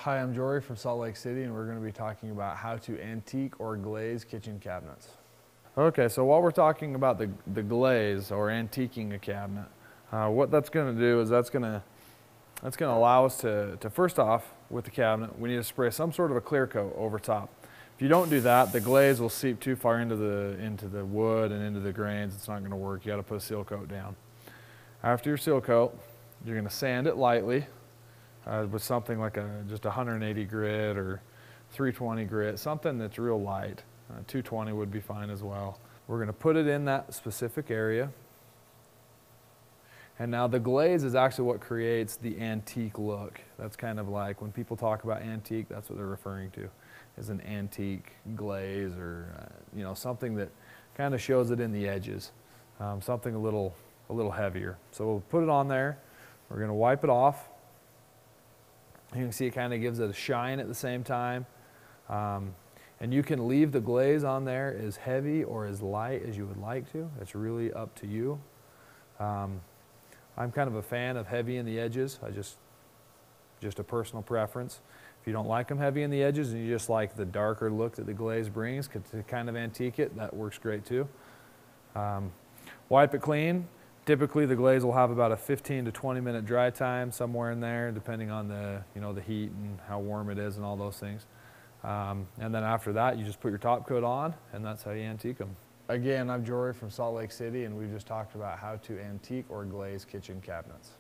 Hi, I'm Jory from Salt Lake City, and we're going to be talking about how to antique or glaze kitchen cabinets. Okay, so while we're talking about the glaze or antiquing a cabinet, what that's going to do is that's going to allow us to first off, with the cabinet, we need to spray some sort of a clear coat over top. If you don't do that, the glaze will seep too far into the wood and into the grains. It's not going to work. You got to put a seal coat down. After your seal coat, you're going to sand it lightly with something like just a 180 grit or 320 grit, something that's real light. 220 would be fine as well. We're going to put it in that specific area. And now the glaze is actually what creates the antique look. That's kind of like when people talk about antique, that's what they're referring to, is an antique glaze or something that kind of shows it in the edges, something a little heavier. So we'll put it on there. We're going to wipe it off. You can see it kind of gives it a shine at the same time. And you can leave the glaze on there as heavy or as light as you would like to. It's really up to you. I'm kind of a fan of heavy in the edges. Just a personal preference. If you don't like them heavy in the edges and you just like the darker look that the glaze brings to kind of antique it, that works great too. Wipe it clean. Typically the glaze will have about a 15 to 20 minute dry time, somewhere in there, depending on the heat and how warm it is and all those things. And then after that, you just put your top coat on, and that's how you antique them. Again, I'm Jory from Salt Lake City, and we've just talked about how to antique or glaze kitchen cabinets.